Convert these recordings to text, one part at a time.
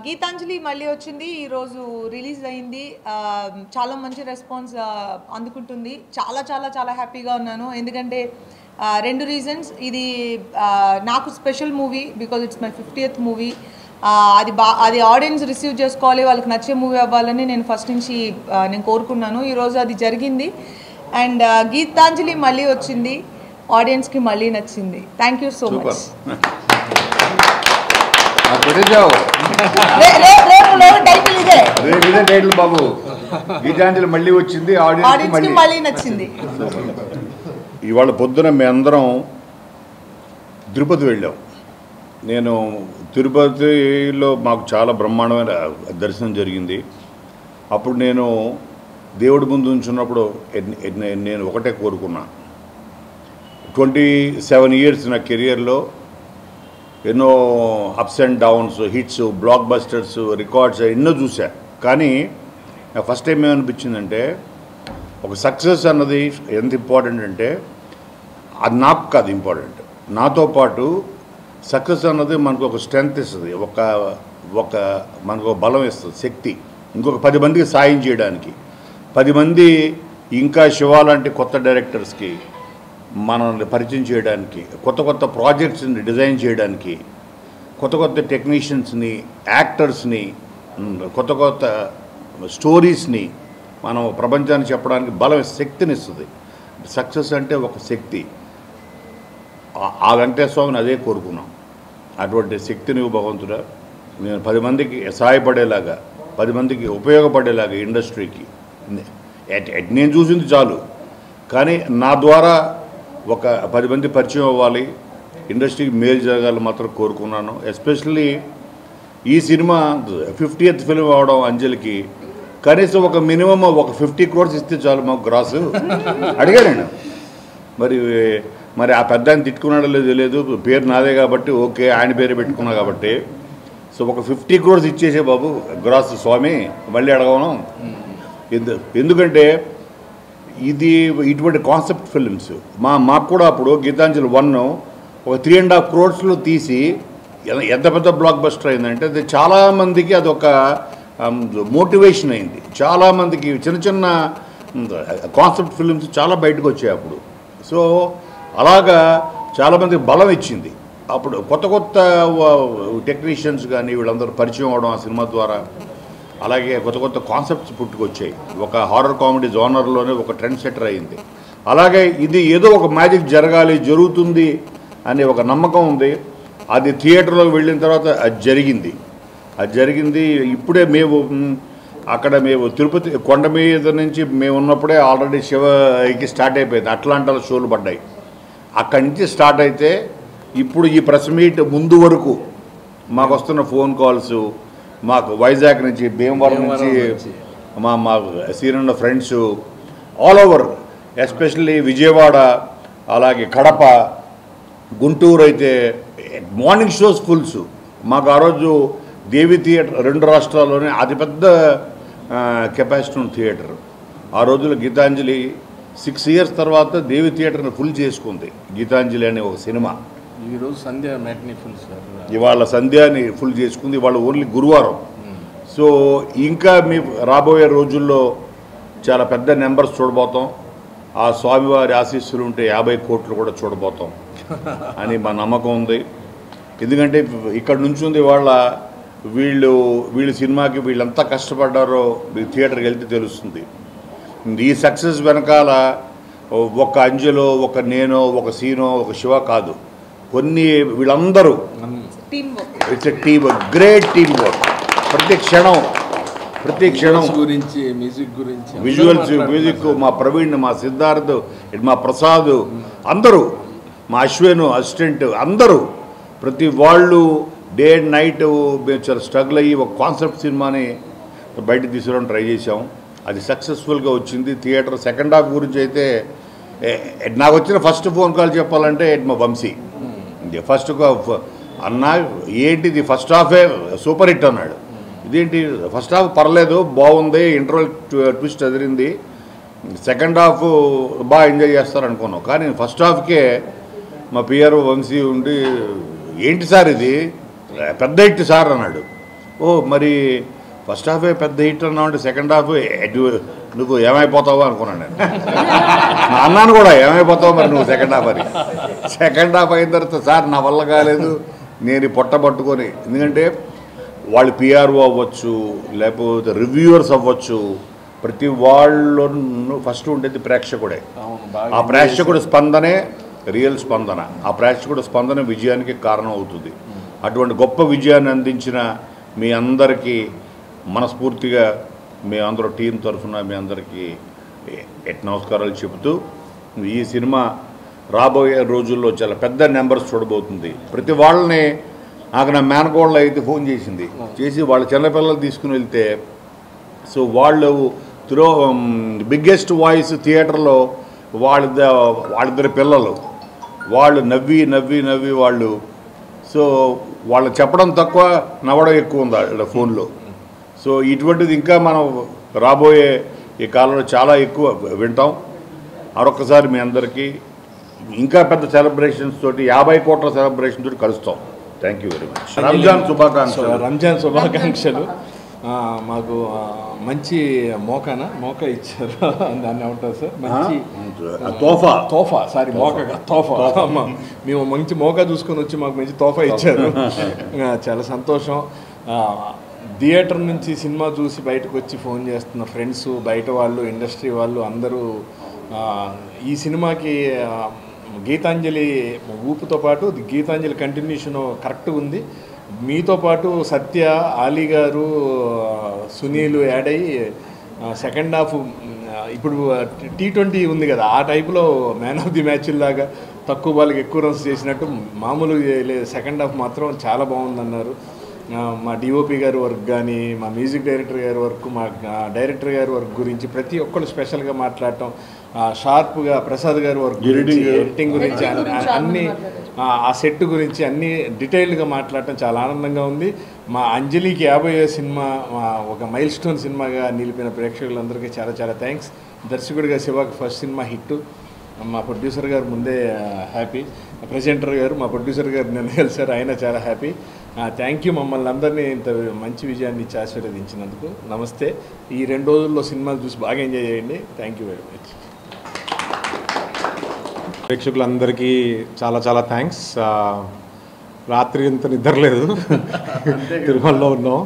గీతాంజలి మళ్ళీ వచ్చింది, ఈరోజు రిలీజ్ అయింది. చాలా మంచి రెస్పాన్స్ అందుకుంటుంది. చాలా చాలా చాలా హ్యాపీగా ఉన్నాను. ఎందుకంటే రెండు రీజన్స్. ఇది నాకు special movie because it's my 50th movie. అది ఆడియన్స్ రిసీవ్ చేసుకోవాలి, వాళ్ళకి నచ్చే మూవీ అవ్వాలని నేను ఫస్ట్ నుంచి నేను కోరుకున్నాను. ఈరోజు అది జరిగింది. అండ్ గీతాంజలి మళ్ళీ వచ్చింది, ఆడియన్స్కి మళ్ళీ నచ్చింది. Thank you so much. Babu Geethanjali మళ్ళీ వచ్చింది, ఆడియన్స్ మళ్ళీ నచ్చింది. ఇవాళ పొద్దున మేమందరం తిరుపతి వెళ్ళాం. నేను తిరుపతిలో మాకు చాలా బ్రహ్మాండమైన దర్శనం జరిగింది. అప్పుడు నేను దేవుడి ముందు ఉంచున్నప్పుడు నేను ఒకటే కోరుకున్నా. 27 years నా కెరియర్లో ఎన్నో ups and downs, hits, black busters, records ఎన్నో చూసా. కానీ నాకు ఫస్ట్ టైం ఏమనిపించిందంటే ఒక సక్సెస్ అన్నది ఎంత ఇంపార్టెంట్ అంటే అది నాకు కాదు ఇంపార్టెంట్, నాతో పాటు సక్సెస్ అన్నది మనకు ఒక స్ట్రెంగ్త్ ఇస్తుంది, ఒక మనకు ఒక బలం ఇస్తుంది, శక్తి. ఇంకొక 10 మందికి సాయం చేయడానికి, 10 మంది ఇంకా శివ లాంటి కొత్త డైరెక్టర్స్కి మనల్ని పరిచయం చేయడానికి, కొత్త కొత్త ప్రాజెక్ట్స్ని డిజైన్ చేయడానికి, కొత్త కొత్త టెక్నీషియన్స్ని, యాక్టర్స్ని, కొత్త కొత్త స్టోరీస్ని మనం ప్రపంచానికి చెప్పడానికి బలం, శక్తిని ఇస్తుంది. సక్సెస్ అంటే ఒక శక్తి. ఆ వెంకటేశ్వర స్వామిని అదే కోరుకున్నాం. అటువంటి శక్తిని భగవంతుడా నేను 10 మందికి సహాయపడేలాగా, 10 మందికి ఉపయోగపడేలాగా ఇండస్ట్రీకి నేను చూసింది చాలు, కానీ నా ద్వారా ఒక 10 మంది పరిచయం అవ్వాలి, ఇండస్ట్రీకి మేలు జరగాలని మాత్రం కోరుకున్నాను. ఎస్పెషల్లీ ఈ సినిమా 50th ఫిల్మ్ అవడం అంజలికి కనీసం ఒక మినిమం ఒక 50 crores ఇస్తే చాలు మాకు గ్రాసు అడిగా నేను. మరి ఆ పెద్ద ఆయన తిట్టుకున్నాడో లేదో లేదు, పేరు నాదే కాబట్టి ఓకే, ఆయన పేరు పెట్టుకున్నా కాబట్టి. సో ఒక 50 crores ఇచ్చేసే బాబు గ్రాస్ స్వామి, మళ్ళీ అడగను. ఎందుకంటే ఇది ఇటువంటి కాన్సెప్ట్ ఫిల్మ్స్ మాకు కూడా అప్పుడు గీతాంజలి 1 ఒక 3.5 crores తీసి ఎంత పెద్ద బ్లాక్ బస్టర్ అయిందంటే అది చాలామందికి అదొక మోటివేషన్ అయింది. చాలామందికి చిన్న చిన్న కాన్సెప్ట్ ఫిల్మ్స్ చాలా బయటకు వచ్చాయి అప్పుడు. సో అలాగా చాలామందికి బలం ఇచ్చింది. అప్పుడు కొత్త కొత్త టెక్నీషియన్స్ కానీ వీళ్ళందరూ పరిచయం అవడం ఆ సినిమా ద్వారా. అలాగే కొత్త కొత్త కాన్సెప్ట్స్ పుట్టుకొచ్చాయి. ఒక హారర్ కామెడీ జోనర్లోనే ఒక ట్రెండ్ సెటర్ అయింది. అలాగే ఇది ఏదో ఒక మ్యాజిక్ జరుగుతుంది అనే ఒక నమ్మకం ఉంది. అది థియేటర్లోకి వెళ్ళిన తర్వాత అది జరిగింది. ఇప్పుడే మేము తిరుపతి కొండ మీద నుంచి మేము ఉన్నప్పుడే ఆల్రెడీ శివకి స్టార్ట్ అయిపోయింది. అట్లాంటాలో షోలు పడ్డాయి. అక్కడి నుంచి స్టార్ట్ అయితే ఇప్పుడు ఈ ప్రెస్ మీట్ ముందు వరకు మాకు వస్తున్న ఫోన్ కాల్స్, మాకు వైజాగ్ నుంచి, భీమవరం నుంచి, మా senior friends all over, especially Vijayawada, అలాగే కడప, గుంటూరు అయితే మార్నింగ్ షోస్ ఫుల్స్. మాకు ఆ రోజు దేవి థియేటర్ 2 రాష్ట్రాల్లోనే అతిపెద్ద కెపాసిటీ ఉన్న థియేటర్. ఆ రోజుల్లో గీతాంజలి 6 years తర్వాత దేవి థియేటర్ని ఫుల్ చేసుకుంది గీతాంజలి అనే ఒక సినిమా. ఈరోజు సంధ్య మ్యాట్నీ ఫుల్ సార్, ఇవాళ సంధ్యాని ఫుల్ చేసుకుంది. ఇవాళ ఓన్లీ గురువారం. సో ఇంకా మీ రాబోయే రోజుల్లో చాలా పెద్ద నెంబర్స్ చూడబోతాం. ఆ స్వామివారి ఆశీస్సులు ఉంటే 50 కోట్లు కూడా చూడబోతాం అని మా నమ్మకం ఉంది. ఎందుకంటే ఇక్కడ నుంచి ఉంది వాళ్ళ వీళ్ళు సినిమాకి వీళ్ళంతా కష్టపడ్డారో థియేటర్కి వెళ్తే తెలుస్తుంది. ఈ సక్సెస్ వెనకాల ఒక అంజలో, ఒక నేను, ఒక సీనో, ఒక శివ కాదు, వీళ్ళందరూ it's a team, great team work. ప్రతి క్షణం గురించి, మ్యూజిక్ గురించి, విజువల్స్, మ్యూజిక్, మా ప్రవీణ్, మా సిద్ధార్థ్, మా ప్రసాద్, అందరూ, మా అశ్విన్ అసిస్టెంట్, అందరూ ప్రతి వాళ్ళు డే అండ్ నైట్ మేము చాలా స్ట్రగుల్ అయ్యి ఒక కాన్సెప్ట్ సినిమాని బయట తీసుకురావడం ట్రై చేసాం. అది సక్సెస్ఫుల్గా వచ్చింది. థియేటర్ సెకండ్ హాఫ్ గురించి అయితే నాకు వచ్చిన ఫస్ట్ ఫోన్ కాల్ చెప్పాలంటే మా వంశీ ఫస్ట్ అన్న ఏంటిది ఫస్ట్ హాఫే సూపర్ హిట్ అన్నాడు. ఇదేంటి ఫస్ట్ హాఫ్ పర్లేదు బాగుంది, ఇంటర్వెల్ ట్విస్ట్ ఎదిరింది, సెకండ్ హాఫ్ బాగా ఎంజాయ్ చేస్తారు అనుకున్నాం. కానీ ఫస్ట్ హాఫ్కే మా పిఆర్ఓ వంశీ ఉండి ఏంటి సార్ ఇది పెద్ద హిట్ సార్ అన్నాడు. ఓ మరి ఫస్ట్ హాఫే పెద్ద హిట్ అన్నావు అంటే సెకండ్ హాఫ్ నువ్వు ఏమైపోతావో అనుకున్నాను నేను. అన్నాను కూడా ఏమైపోతావు మరి నువ్వు సెకండ్ హాఫ్ అని. సెకండ్ హాఫ్ అయిన తర్వాత సార్ నా వల్ల కాలేదు, నేను పొట్ట పట్టుకొని, ఎందుకంటే వాళ్ళు పిఆర్ఓ అవ్వచ్చు లేకపోతే రివ్యూవర్స్ అవ్వచ్చు, ప్రతి వాళ్ళు ఫస్ట్ ఉండేది ప్రేక్షకుడే. ఆ ప్రేక్షకుడు స్పందనే రియల్ స్పందన. ఆ ప్రేక్షకుడు స్పందన విజయానికి కారణం అవుతుంది. అటువంటి గొప్ప విజయాన్ని అందించిన మీ అందరికీ మనస్ఫూర్తిగా మీ అందరూ టీం తరఫున మీ అందరికీ నమస్కారాలు చెబుతూ, ఈ సినిమా రాబోయే రోజుల్లో చాలా పెద్ద నెంబర్స్ చూడబోతుంది. ప్రతి వాళ్ళని నాకు నా మేనకోళ్ళు అయితే ఫోన్ చేసి వాళ్ళ చిన్నపిల్లలు తీసుకుని వెళ్తే సో వాళ్ళు బిగ్గెస్ట్ వాయిస్ థియేటర్లో వాళ్ళిద్దరి పిల్లలు వాళ్ళు నవ్వి వాళ్ళు సో వాళ్ళు చెప్పడం తక్కువ నవ్వడం ఎక్కువ ఉంది వాళ్ళ ఫోన్లో. సో ఇటువంటిది ఇంకా మనం రాబోయే ఈ కాలంలో చాలా ఎక్కువ వింటాం. మరొక్కసారి మీ అందరికీ ఇంకా పెద్ద సెలబ్రేషన్స్ తోటి 50 కోట్ల సెలబ్రేషన్ తోటి కలుస్తాం. Thank you very much. Ramzan శుభాకాంక్షలు. మాకు మంచి మోక ఇచ్చారు, దాన్ని ఏమంటారు సార్, మంచి తోఫా సారీ తోఫా మేము మంచి మోకా చూసుకొని వచ్చి మాకు మంచి తోఫా ఇచ్చారు. చాలా సంతోషం. థియేటర్ నుంచి సినిమా చూసి బయటకు వచ్చి ఫోన్ చేస్తున్న ఫ్రెండ్స్, బయట వాళ్ళు, ఇండస్ట్రీ వాళ్ళు అందరూ ఈ సినిమాకి గీతాంజలి ఊపుతో పాటు గీతాంజలి కంటిన్యూషన్ కరెక్ట్గా ఉంది. మీతో పాటు సత్య, ఆలీ గారు, సునీల్ యాడ్ అయ్యి సెకండ్ హాఫ్ ఇప్పుడు T20 ఉంది కదా, ఆ టైప్లో మ్యాన్ ఆఫ్ ది మ్యాచ్ లాగా తక్కువ బాల్కి ఎక్కువ రన్స్ చేసినట్టు మామూలు సెకండ్ హాఫ్ మాత్రం చాలా బాగుందన్నారు. మా డిఓపి గారి వర్క్ కానీ, మా మ్యూజిక్ డైరెక్టర్ గారి వర్క్, మా డైరెక్టర్ గారి వర్క్ గురించి ప్రతి ఒక్కరు స్పెషల్గా మాట్లాడటం, షార్ప్గా ప్రసాద్ గారి వర్క్ గురించి, ఎడిటింగ్ గురించి, అన్ని ఆ సెట్ గురించి అన్ని డీటెయిల్డ్గా మాట్లాడటం చాలా ఆనందంగా ఉంది. మా అంజలికి 50వ సినిమా ఒక మైల్ స్టోన్ సినిమాగా నిలిపిన ప్రేక్షకులందరికీ చాలా చాలా థ్యాంక్స్. దర్శకుడిగా శివాకి ఫస్ట్ సినిమా హిట్. మా ప్రొడ్యూసర్ గారు ముందే హ్యాపీ, ప్రెజెంటర్ గారు మా ప్రొడ్యూసర్ గారు నన్ను కలిసారు, ఆయన చాలా హ్యాపీ. థ్యాంక్ యూ మమ్మల్ని అందరినీ ఇంత మంచి విజయాన్ని ఇచ్చి ఆశీర్వదించినందుకు. నమస్తే. ఈ 2 రోజుల్లో సినిమాలు చూసి బాగా ఎంజాయ్ చేయండి. Thank you very much. ప్రేక్షకులందరికీ చాలా చాలా థ్యాంక్స్. రాత్రి ఇంత నిద్రలేదు, తిరుమలలో ఉన్నాం.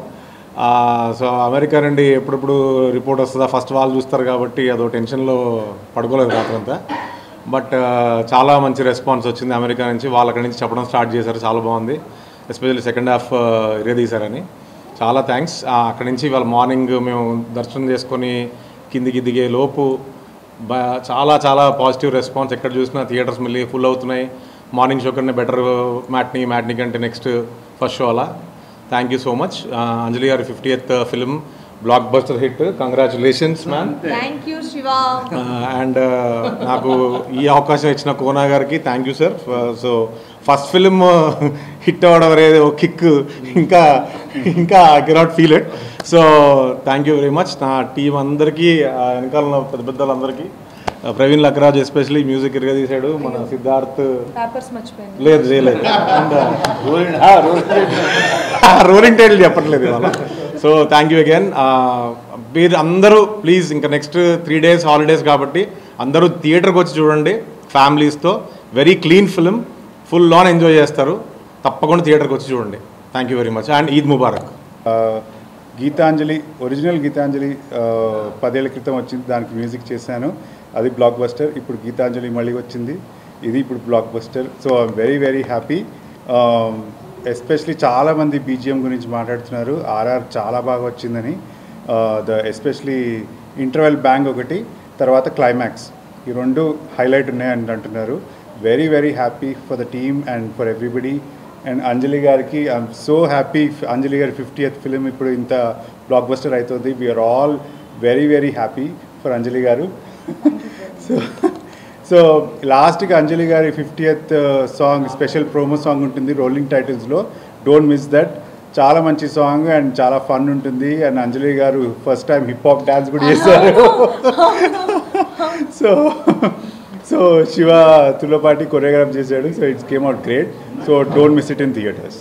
సో అమెరికా నుండి ఎప్పుడెప్పుడు రిపోర్ట్ వస్తుందా ఫస్ట్ వాళ్ళు చూస్తారు కాబట్టి అదో టెన్షన్లో పడుకోలేదు రాత్రంతా. బట్ చాలా మంచి రెస్పాన్స్ వచ్చింది అమెరికా నుంచి. వాళ్ళు అక్కడి నుంచి చెప్పడం స్టార్ట్ చేశారు, చాలా బాగుంది, ఎస్పెషల్లీ సెకండ్ హాఫ్ తీశారని. చాలా థ్యాంక్స్. అక్కడి నుంచి వాళ్ళ మార్నింగ్ మేము దర్శనం చేసుకొని కిందికి దిగే లోపు చాలా చాలా పాజిటివ్ రెస్పాన్స్. ఎక్కడ చూసినా థియేటర్స్ మళ్ళీ ఫుల్ అవుతున్నాయి. మార్నింగ్ షో కన్నా బెటర్ మ్యాట్నీ కంటే నెక్స్ట్ ఫస్ట్ షో అలా. Thank you so much. Anjali గారి 50th film blockbuster hit. Congratulations ma'am. Thank you Shiva. And నాకు ఈ అవకాశం ఇచ్చిన కోనా గారికి thank you sir. So first film hit అవ్వడం అనేది ఒక కిక్, ఇంకా I cannot feel it. So thank you very much. నా టీం అందరికీ, వెనకాల పెద్ద పెద్దలందరికీ, ప్రవీణ్ లక్రాజ్ ఎస్పెషలీ మ్యూజిక్ తీశాడు, మన సిద్ధార్థ్ లేదు చేయలేదు, రోలింగ్ టైటిల్ చెప్పట్లేదు ఇవాళ. So thank you again. మీరు అందరూ ప్లీజ్ ఇంకా నెక్స్ట్ 3 days హాలిడేస్ కాబట్టి అందరూ థియేటర్కి వచ్చి చూడండి ఫ్యామిలీస్తో. Very clean film, full on enjoy చేస్తారు. తప్పకుండా థియేటర్కి వచ్చి చూడండి. Thank you very much and Eid Mubarak. Geetanjali, original Geetanjali 10 ఏళ్ల క్రితం వచ్చింది, దానికి మ్యూజిక్ చేశాను, అది బ్లాక్ బస్టర్. ఇప్పుడు గీతాంజలి మళ్ళీ వచ్చింది, ఇది ఇప్పుడు block buster. So I'm very very happy. Especially చాలామంది బీజిఎం గురించి మాట్లాడుతున్నారు, ఆర్ఆర్ చాలా బాగా వచ్చిందని. ఎస్పెషలీ ఇంటర్వెల్ బ్యాంగ్ ఒకటి, తర్వాత క్లైమాక్స్, ఈ 2 హైలైట్ ఉన్నాయని అంటున్నారు. Very very happy for the team and for everybody. And Anjali గారికి ఐఎమ్ సో హ్యాపీ. అంజలి గారి 50th ఫిలిం ఇప్పుడు ఇంత బ్లాక్ బస్టర్ అవుతుంది. We are all very very happy for Anjali గారు. సో లాస్ట్కి అంజలి గారి 50th song special promo song ఉంటుంది రోలింగ్ టైటిల్స్లో, డోంట్ మిస్ దట్. చాలా మంచి సాంగ్ అండ్ చాలా ఫన్ ఉంటుంది. అండ్ అంజలి గారు first time hip hop dance కూడా చేశారు. సో శివ తులపాటి కొరియోగ్రాఫ్ చేశాడు. So it's came out great. So don't miss it in theatres.